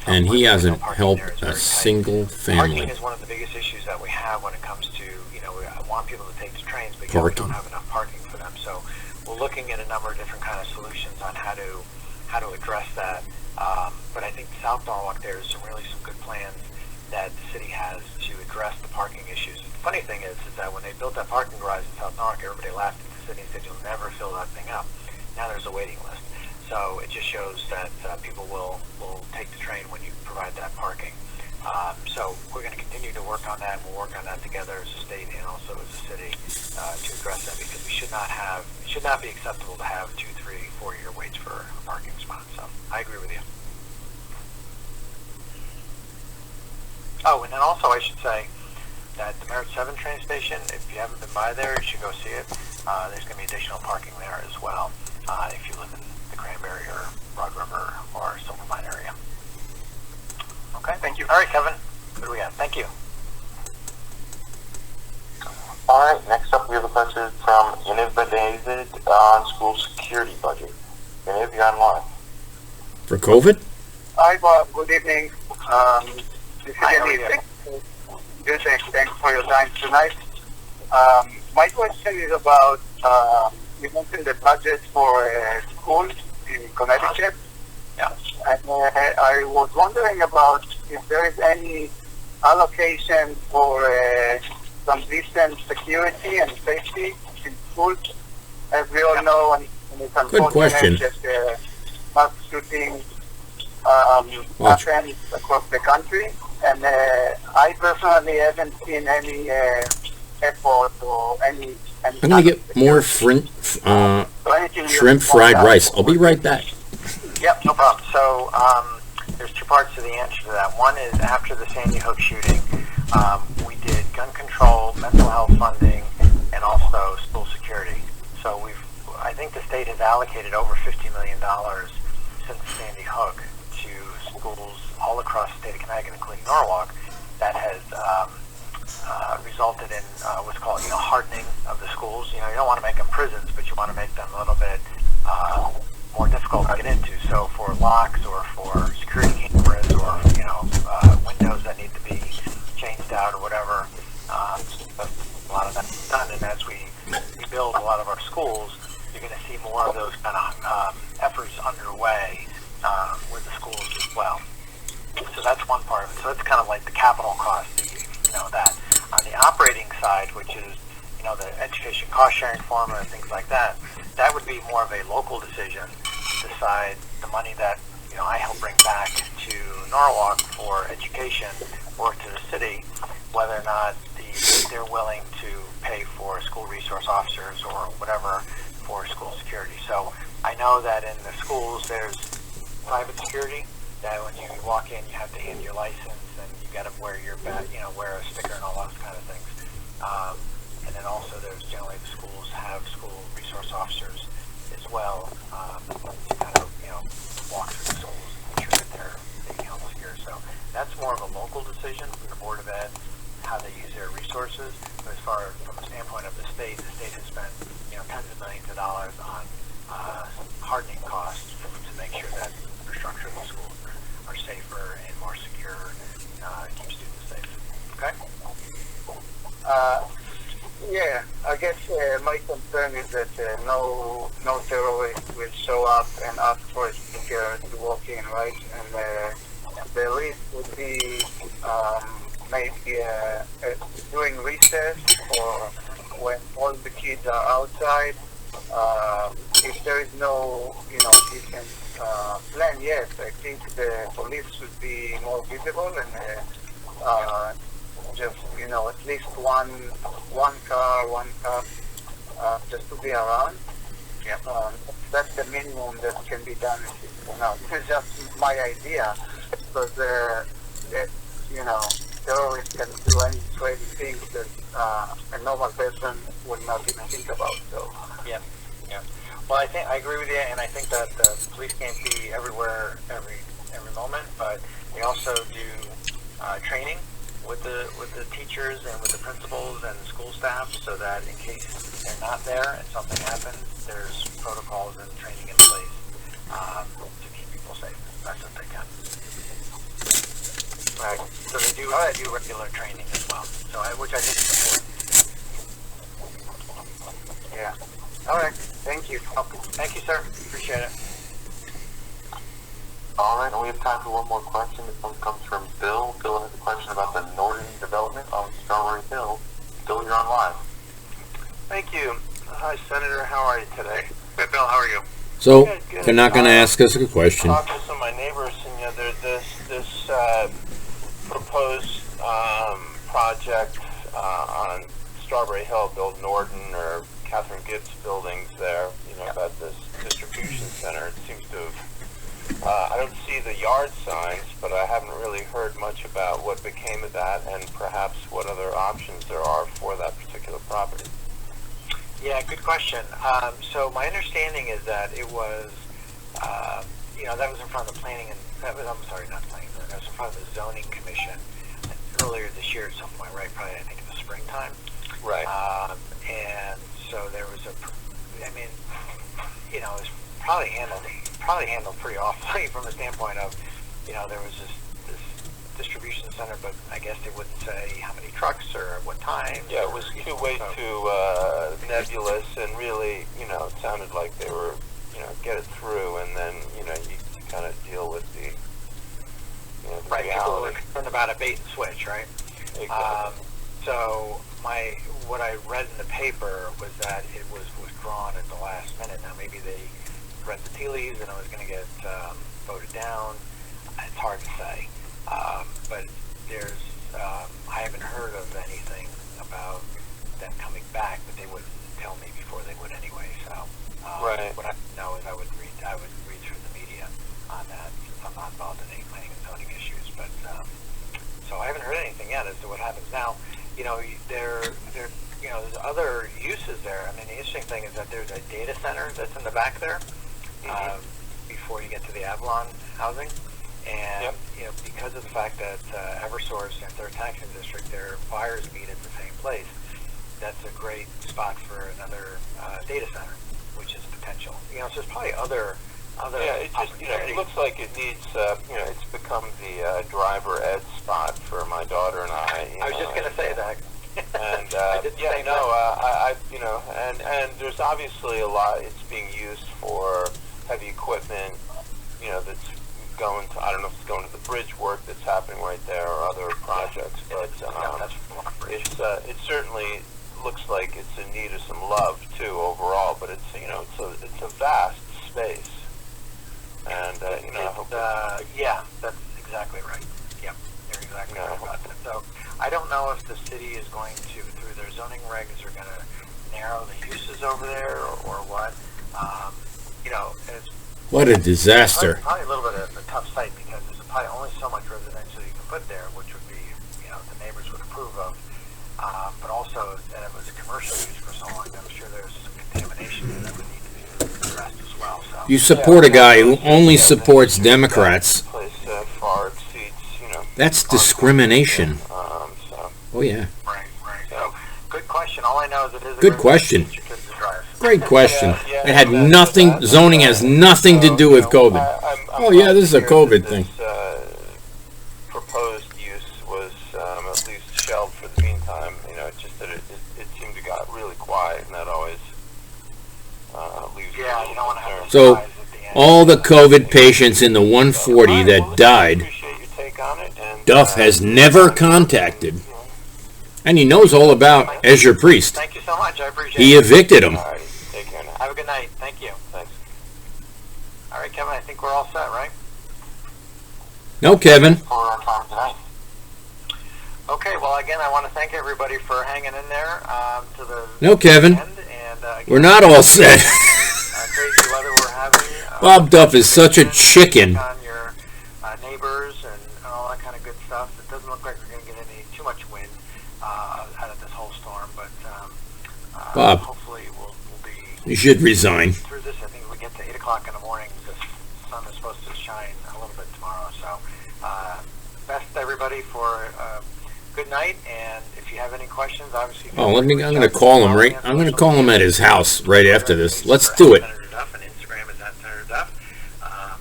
and he hasn't helped a single family. Parking is one of the biggest issues that we have when it comes to, I want people to take the trains, but we don't have enough parking for them. So we're looking at a number of different kind of solutions on how to address that. But I think South Norwalk, there's some good plans that the city has to address the parking issues. The funny thing is that when they built that parking garage in South Norwalk, everybody laughed at the city and said, you'll never fill that thing up. Now there's a waiting list. So it just shows that people will take the train when you provide that parking. So we're going to continue to work on that, and we'll work on that together as a state and also as a city to address that, because it should not be acceptable to have 2, 3, 4 year waits for a parking spot. So I agree with you. Oh, and then also I should say that the Merritt 7 train station, if you haven't been by there, you should go see it. There's going to be additional parking there as well if you live in the Cranberry or Broad River or Silver Mine area. Okay, thank you. All right, Kevin, what do we got? Thank you. All right, next up we have a question from Yaniv David on school security budget. Yaniv, you're on live. For COVID? Hi, Bob. Good evening. This is Yaniv. Good, thanks for your time tonight. My question is about, you mentioned the budget for schools in Connecticut. Yeah. And I was wondering about if there is any allocation for some decent security and safety in schools. As we all know, and it's unfortunate that mass shootings happen across the country. And I personally haven't seen any effort or any I'm going to get more shrimp fried rice. I'll be right back. Yep, no problem. So there's two parts to the answer to that. One is after the Sandy Hook shooting, we did gun control, mental health funding, and also school security. So I think the state has allocated over $50 million since Sandy Hook to schools all across the state of Connecticut, including Norwalk, that has resulted in what's called, hardening of the schools. You don't want to make them prisons, but you want to make them a little bit more difficult to get into. So for locks or for security cameras or windows that need to be changed out or whatever, a lot of that's done. And as we build a lot of our schools, you're going to see more of those kind of efforts underway with the schools as well. So that's one part of it. So it's kind of like the capital cost, that. On the operating side, which is, the education cost sharing formula and things like that, that would be more of a local decision to decide the money that, I help bring back to Norwalk for education or to the city, whether or not they're willing to pay for school resource officers or whatever for school security. So I know that in the schools there's private security, that when you walk in you have to hand your license and you got to wear your badge, wear a sticker and all those kind of things. And then also there's generally the schools have school resource officers as well, to kind of, walk through the schools and make sure that they're being held secure. So that's more of a local decision from the Board of Ed, how they use their resources. But as far from the standpoint of the state has spent, tens of millions of dollars on hardening costs to make sure that the infrastructure of the schools are safer and more secure and keep students safe. Okay? Yeah, I guess my concern is that no terrorist will show up and ask for a sticker to walk in, right? And the risk would be maybe during recess or when all the kids are outside. If there is no, decent plan, yes, I think the police should be more visible and just, at least one car, just to be around. Yeah. That's the minimum that can be done. This is just my idea, because terrorists can do any crazy things that a normal person would not even think about. So. Yeah. Well, I agree with you, and I think that the police can't be everywhere every moment, but we also do training with the teachers and with the principals and the school staff, so that in case they're not there and something happens, there's protocols and training in place to keep people safe. That's what they can. Right. So they do regular training as well. So which I think is important. Yeah. All right. Thank you. Okay. Thank you, sir. Appreciate it. All right, and we have time for one more question. This one comes from Bill. Bill has a question about the Northern development on Strawberry Hill. Bill, you're on live. Thank you. Hi, Senator. How are you today? Good, Bill. How are you? So, they're not going to ask us a question. I talked to some of my neighbors, and there's this proposed project on Strawberry Hill, Bill Norton or Catherine Gibbs buildings there, about this distribution center. It seems to have, I don't see the yard signs, but I haven't really heard much about what became of that and perhaps what other options there are for that particular property. Yeah, good question. So my understanding is that it was, that was in front of the planning and, that was in front of the zoning commission earlier this year at some point, right? Probably, I think in the springtime. Right. And so there was it was probably handled pretty awfully from the standpoint of, there was this distribution center, but I guess they wouldn't say how many trucks or at what time. Yeah, it was way too nebulous, and really, it sounded like they were, get it through, and then, you kind of deal with the, right, reality. People were concerned about a bait and switch, right? Exactly. So what I read in the paper was that it was withdrawn at the last minute. Now maybe they read the tea leaves and it was going to get voted down. It's hard to say. But there's, I haven't heard of anything about them coming back, but they wouldn't tell me before they would anyway. So right. What I know is I would read through the media on that, since I'm not involved in any planning and zoning issues. But so I haven't heard anything yet as to what happens now. there's other uses there. I mean, the interesting thing is that there's a data center that's in the back there before you get to the Avalon housing. And, because of the fact that Eversource and Third Taxing District, their buyers meet at the same place, that's a great spot for another data center, which is potential. So there's probably other it just, it looks like it needs, it's become the driver ed spot for my daughter and I. I was just going to say that. And and there's obviously a lot. It's being used for heavy equipment, that's going to, I don't know if it's going to the bridge work that's happening right there or other projects, but it certainly looks like it's in need of some love too overall. But it's it's a vast space, and that's exactly right. Yep, you're exactly right about that. So I don't know if the city is going to, through their zoning regs, are going to narrow the uses over there or what. It's What a disaster. Probably a little bit of a tough site because there's probably only so much residential you can put there, which would be, the neighbors would approve of. But also that it was a commercial use for so long, I'm sure there's some contamination that would need to be addressed as well. So You support a guy who only supports Democrats. Far exceeds, That's discrimination. Oh, yeah. Right. So, good question. All I know is it is a Good question. teach your kids to drive. Great question. It had nothing, zoning has nothing to do with COVID. Oh, yeah, this is a COVID thing. Proposed use was at least shelved for the meantime. Just that it seemed to got really quiet, and that always leaves you don't want to have So, all the COVID patients in the 140 that died, Duff has never contacted. And he knows all about Ezra Priest. Thank you so much. I appreciate it. He evicted him. Take care now. Have a good night. Thank you. Thanks. All right, Kevin, I think we're all set, right? No, Kevin. For our time tonight. Okay, well, again, I want to thank everybody for hanging in there to the No, Kevin. end. And, again, We're not all set. crazy weather we're having. Bob Duff is such a chicken. On your neighbors and all that kind of good stuff. It doesn't look like we're going to get too much wind out of this whole storm, but Bob, hopefully we'll be. you should resign. Through this, I think we get to 8 o'clock in the morning. The sun is supposed to shine a little bit tomorrow. So, best everybody for good night. And if you have any questions, obviously. Oh, I'm going to call him right. I'm going to call him at his house right after this. Let's do it. Senator Duff, and Instagram is at Senator Duff.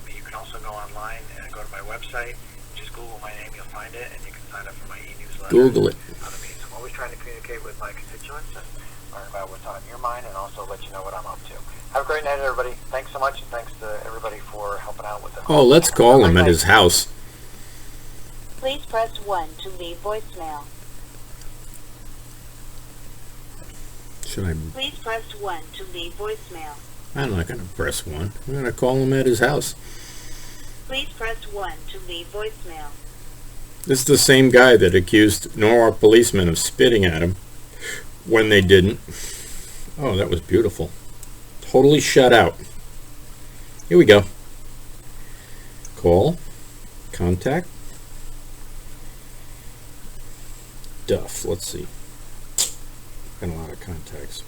You can also go online and go to my website. Just Google my name, you'll find it, and you can sign up for my e-newsletter. Google it. I'm always trying to communicate with my constituents and learn about what's on your mind, and also let you know what I'm up to. Have a great night, everybody. Thanks so much, and thanks to everybody for helping out with this. Oh, let's call him at his house. Please press 1 to leave voicemail. Should I? Please press 1 to leave voicemail. I'm not going to press 1. I'm going to call him at his house. Please press 1 to leave voicemail. This is the same guy that accused Norwalk policemen of spitting at him when they didn't. Oh, that was beautiful. Totally shut out. Here we go. Call. Contact. Duff. Let's see. Got a lot of contacts.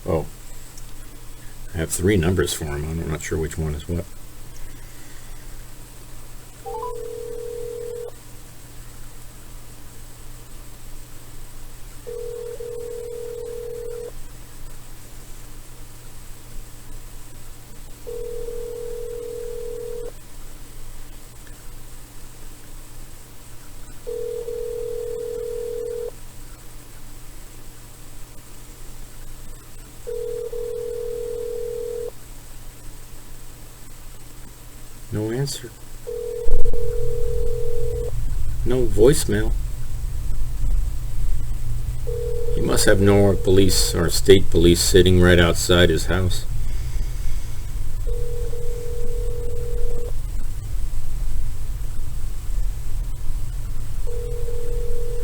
Oh. I have 3 numbers for him. I'm not sure which one is what. No answer. No voicemail. He must have Norwalk police or state police sitting right outside his house.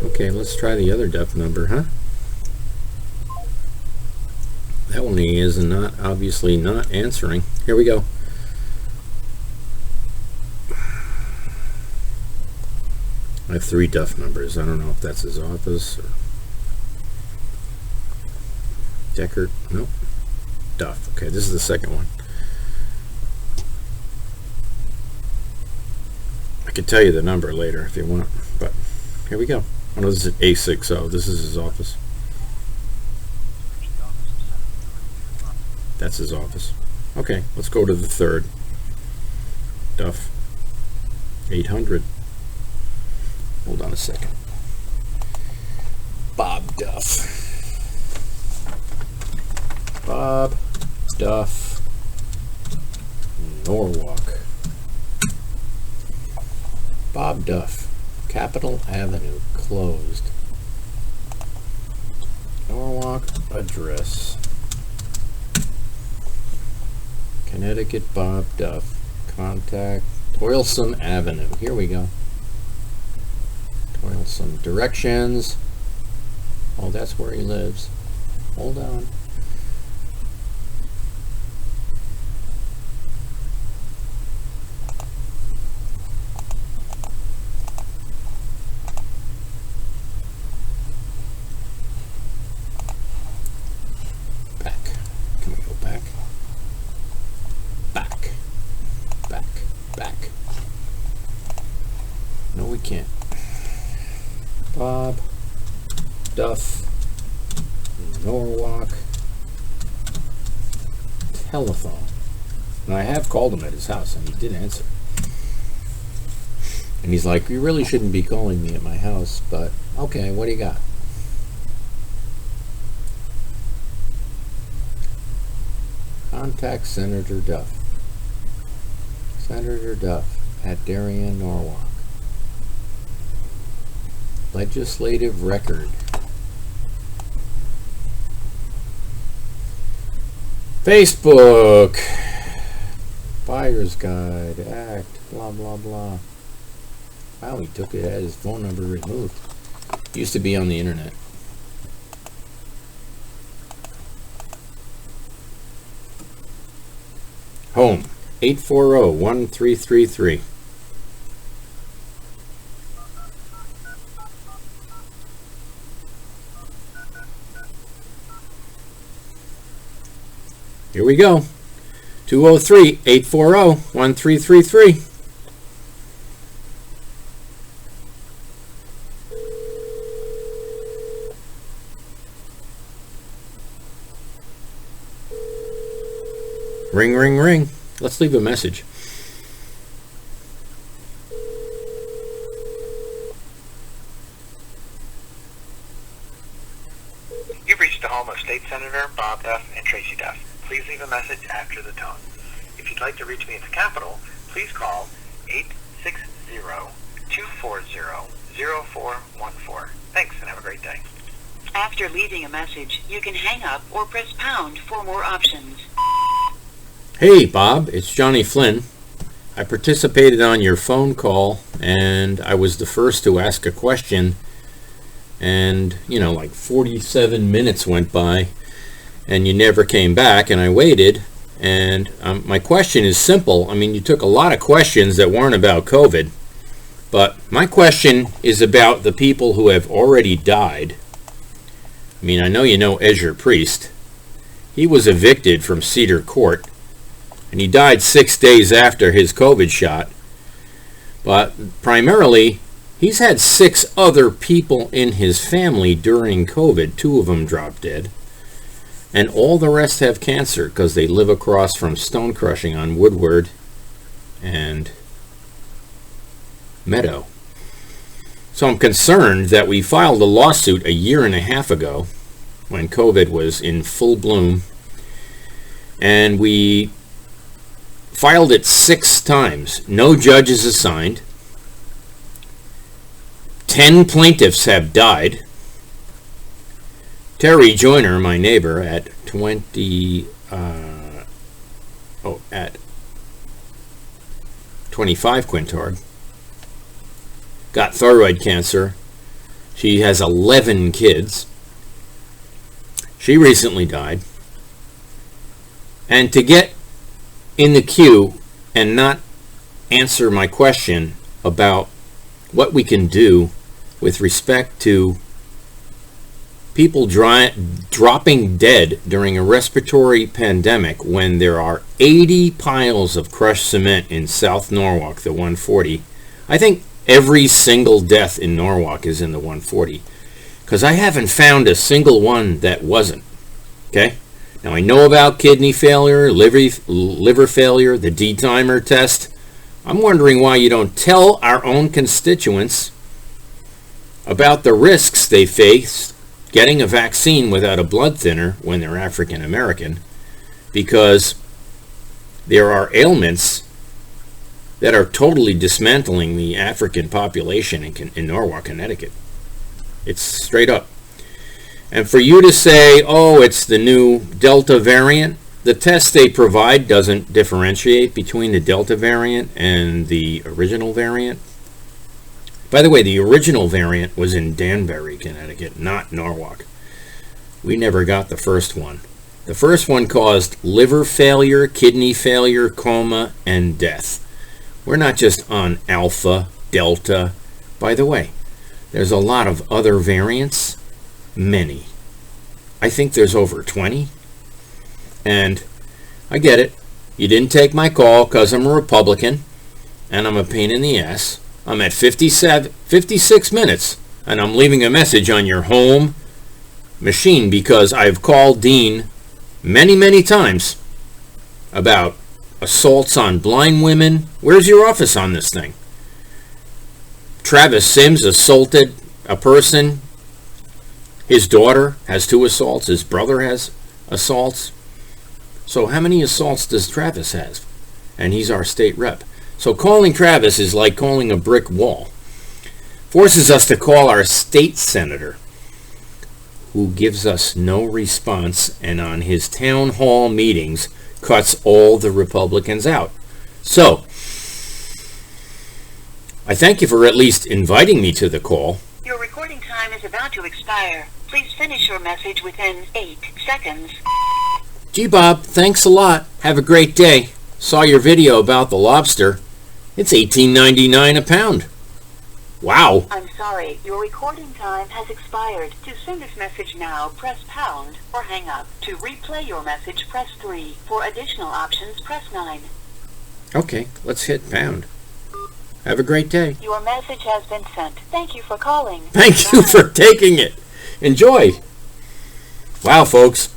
Okay, let's try the other Duff number, huh? That one he is not, obviously not answering. Here we go. I have 3 Duff numbers. I don't know if that's his office or Deckard. Nope. Duff. Okay, this is the second one. I can tell you the number later if you want, but here we go. Oh, no, this is A60. This is his office. That's his office. Okay, let's go to the third. Duff. 800. Hold on a second. Bob Duff. Bob Duff. Norwalk. Bob Duff. Capitol Avenue. Closed. Norwalk address. Connecticut Bob Duff. Contact Toilsome Avenue. Here we go. Toilsome. Directions. Oh, that's where he lives. Hold on. Back. Can we go back? Back. Back. Back. No, we can't. Bob Duff, Norwalk, telephone. And I have called him at his house and he did answer. And he's like, you really shouldn't be calling me at my house, but okay, what do you got? Contact Senator Duff. Senator Duff at Darien, Norwalk. Legislative record. Facebook. Buyer's guide. Act. Blah, blah, blah. Wow, he took it, had his phone number removed. Used to be on the internet. Home. 840-1333. Here we go. 203-840-1333. Ring, ring, ring. Let's leave a message. You've reached the home of State Senator Bob Duff and Tracy Duff. Please leave a message after the tone. If you'd like to reach me at the Capitol, please call 860-240-0414. Thanks, and have a great day. After leaving a message, you can hang up or press pound for more options. Hey, Bob, it's Johnny Flynn. I participated on your phone call, and I was the first to ask a question. And, you know, like 47 minutes went by, and you never came back, and I waited. And my question is simple. I mean, you took a lot of questions that weren't about COVID, but my question is about the people who have already died. I mean, I know you know Ezra Priest. He was evicted from Cedar Court, and he died 6 days after his COVID shot. But primarily, he's had 6 other people in his family during COVID. 2 of them dropped dead. And all the rest have cancer because they live across from stone crushing on Woodward and Meadow. So I'm concerned that we filed a lawsuit a year and a half ago when COVID was in full bloom. And we filed it 6 times. No judges assigned. 10 plaintiffs have died. Terry Joyner, my neighbor, at 25 Quintard, got thyroid cancer. She has 11 kids. She recently died. And to get in the queue and not answer my question about what we can do with respect to people dropping dead during a respiratory pandemic when there are 80 piles of crushed cement in South Norwalk, the 140. I think every single death in Norwalk is in the 140, because I haven't found a single one that wasn't. Okay? Now, I know about kidney failure, liver failure, the D-dimer test. I'm wondering why you don't tell our own constituents about the risks they face getting a vaccine without a blood thinner when they're African American, because there are ailments that are totally dismantling the African population in Norwalk, Connecticut. It's straight up. And for you to say, oh, it's the new Delta variant, the test they provide doesn't differentiate between the Delta variant and the original variant. By the way, the original variant was in Danbury, Connecticut, not Norwalk. We never got the first one. The first one caused liver failure, kidney failure, coma, and death. We're not just on Alpha, Delta. By the way, there's a lot of other variants. Many. I think there's over 20. And I get it. You didn't take my call because I'm a Republican and I'm a pain in the ass. I'm at 56 minutes and I'm leaving a message on your home machine because I've called Dean many times about assaults on blind women. Where's your office on this thing? Travis Sims assaulted a person. His daughter has 2 assaults. His brother has assaults. So how many assaults does Travis have? And he's our state rep. So calling Travis is like calling a brick wall. Forces us to call our state senator, who gives us no response, and on his town hall meetings cuts all the Republicans out. So I thank you for at least inviting me to the call. Your recording time is about to expire. Please finish your message within 8 seconds. Gee, Bob, thanks a lot. Have a great day. Saw your video about the lobster. It's $18.99 a pound. Wow. I'm sorry, your recording time has expired. To send this message now, press pound or hang up. To replay your message, press 3. For additional options, press 9. Okay, let's hit pound. Have a great day. Your message has been sent. Thank you for calling. Thank you for taking it. Enjoy. Wow, folks.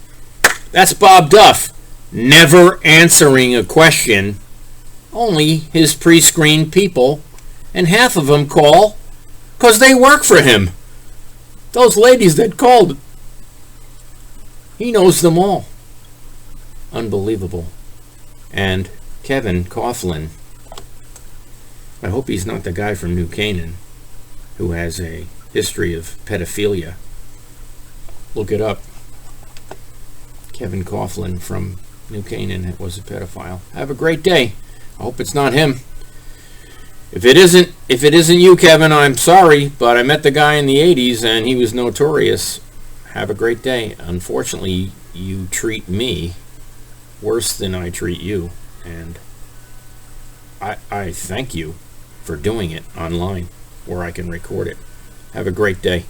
That's Bob Duff. Never answering a question. Only his pre-screened people. And half of them call because they work for him. Those ladies that called. He knows them all. Unbelievable. And Kevin Coughlin. I hope he's not the guy from New Canaan who has a history of pedophilia. Look it up. Kevin Coughlin from New Canaan was a pedophile. Have a great day. I hope it's not him. If it isn't you, Kevin, I'm sorry, but I met the guy in the 80s and he was notorious. Have a great day. Unfortunately, you treat me worse than I treat you, and I thank you for doing it online where I can record it. Have a great day.